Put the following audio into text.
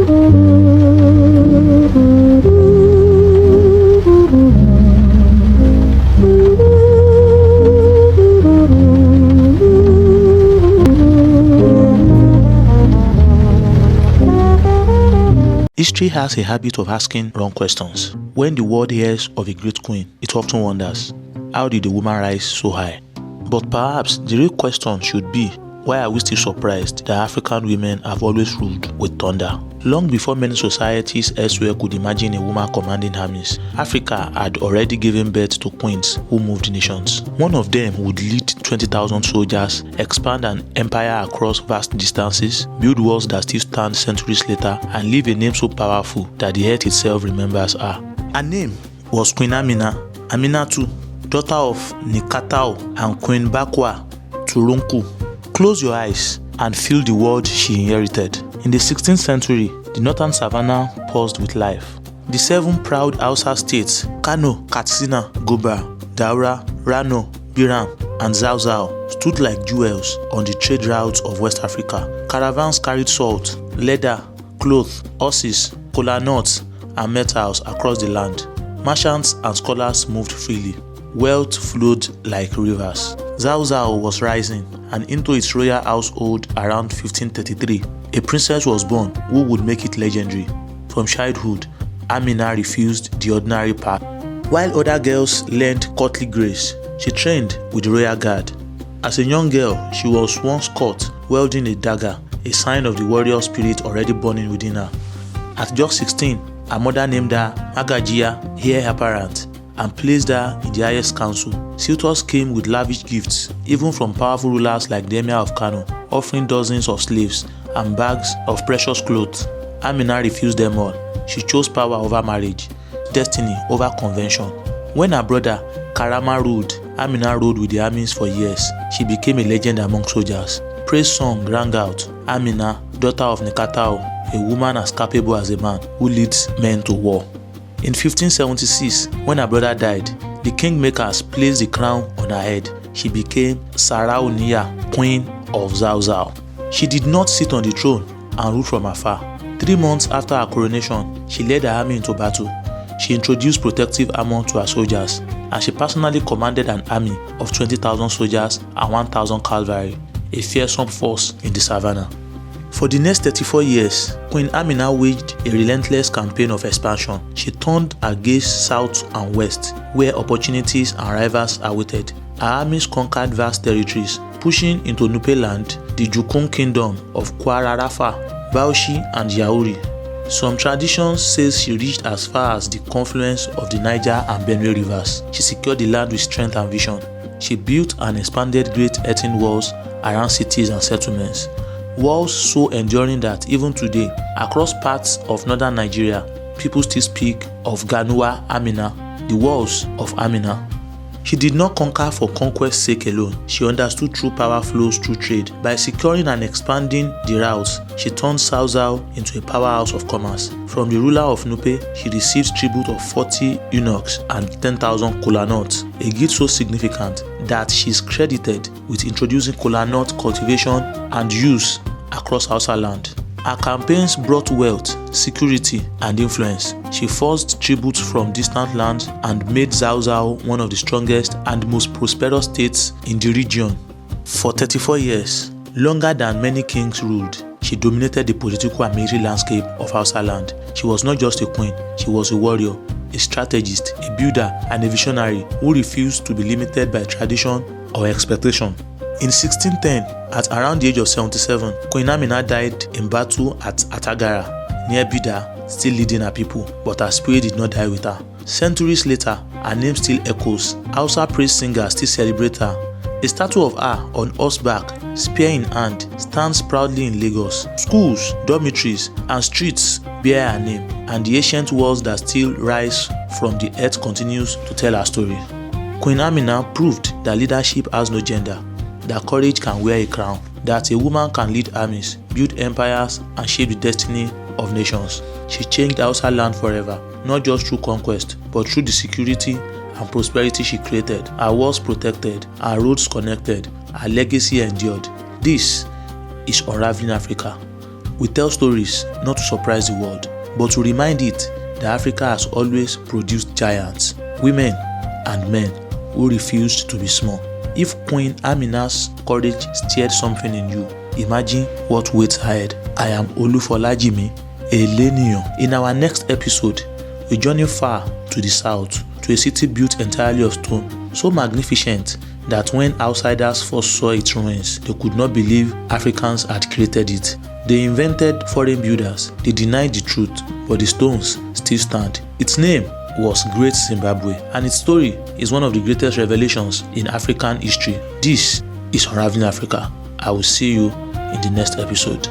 History has a habit of asking wrong questions. When the world hears of a great queen, it often wonders, how did the woman rise so high? But perhaps the real question should be, why are we still surprised that African women have always ruled with thunder? Long before many societies elsewhere could imagine a woman commanding armies, Africa had already given birth to queens who moved nations. One of them would lead 20,000 soldiers, expand an empire across vast distances, build walls that still stand centuries later, and leave a name so powerful that the earth itself remembers her. Her name was Queen Amina, Aminatu, daughter of Nikatao and Queen Bakwa Turunku. Close your eyes and feel the world she inherited. In the 16th century, the northern savannah pulsed with life. The 7 proud Hausa states, Kano, Katsina, Goba, Daura, Rano, Biram, and Zazzau, stood like jewels on the trade routes of West Africa. Caravans carried salt, leather, cloth, horses, kola nuts, and metals across the land. Merchants and scholars moved freely. Wealth flowed like rivers. Zazzau was rising, and into its royal household around 1533, a princess was born who would make it legendary. From childhood, Amina refused the ordinary path. While other girls learned courtly grace, she trained with the royal guard. As a young girl, she was once caught wielding a dagger, a sign of the warrior spirit already burning within her. At just 16, her mother named her Magajiya, heir apparent, and placed her in the highest council. Suitors came with lavish gifts, even from powerful rulers like the Emir of Kano, offering dozens of slaves and bags of precious clothes. Amina refused them all. She chose power over marriage, destiny over convention. When her brother Karama ruled, Amina ruled with the armies for years. She became a legend among soldiers. Praise song rang out, Amina, daughter of Nikatao, a woman as capable as a man who leads men to war. In 1576, when her brother died, the kingmakers placed the crown on her head. She became Sarauniya, Queen of Zazzau. She did not sit on the throne and rule from afar. 3 months after her coronation, she led her army into battle. She introduced protective armor to her soldiers, and she personally commanded an army of 20,000 soldiers and 1,000 cavalry, a fearsome force in the savannah. For the next 34 years, Queen Amina waged a relentless campaign of expansion. She turned her gaze south and west, where opportunities and rivals awaited. Her armies conquered vast territories, pushing into Nupe land, the Jukun kingdom of Kwara Rafa, Bauchi, and Yauri. Some traditions say she reached as far as the confluence of the Niger and Benue rivers. She secured the land with strength and vision. She built and expanded great earthen walls around cities and settlements. Walls so enduring that even today, across parts of northern Nigeria, people still speak of Ganuwar Amina, the Walls of Amina. She did not conquer for conquest's sake alone. She understood true power flows through trade. By securing and expanding the routes, she turned Zazzau into a powerhouse of commerce. From the ruler of Nupe, she received tribute of 40 eunuchs and 10,000 kola nuts, a gift so significant that she is credited with introducing kola nut cultivation and use across Hausaland. Her campaigns brought wealth, security, and influence. She forced tributes from distant lands and made Zazzau one of the strongest and most prosperous states in the region. For 34 years, longer than many kings ruled, she dominated the political and military landscape of Hausaland. She was not just a queen, she was a warrior, a strategist, a builder, and a visionary who refused to be limited by tradition or expectation. In 1610, at around the age of 77, Queen Amina died in battle at Atagara, near Bida, still leading her people, but her spirit did not die with her. Centuries later, her name still echoes. Hausa praise singers still celebrate her. A statue of her on horseback, spear in hand, stands proudly in Lagos. Schools, dormitories, and streets bear her name, and the ancient walls that still rise from the earth continues to tell her story. Queen Amina proved that leadership has no gender, that courage can wear a crown, that a woman can lead armies, build empires, and shape the destiny of nations. She changed Hausaland forever, not just through conquest, but through the security and prosperity she created. Her walls protected, her roads connected, her legacy endured. This is Unravelling Africa. We tell stories not to surprise the world, but to remind it that Africa has always produced giants, women and men who refused to be small. If Queen Amina's courage stirred something in you, imagine what waits ahead. I am Olufolajimi Eleniyan. In our next episode, we journey far to the south, to a city built entirely of stone, so magnificent that when outsiders first saw its ruins, they could not believe Africans had created it. They invented foreign builders, they denied the truth, but the stones still stand. Its name was Great Zimbabwe, and its story is one of the greatest revelations in African history. This is Unravelling Africa. I will see you in the next episode.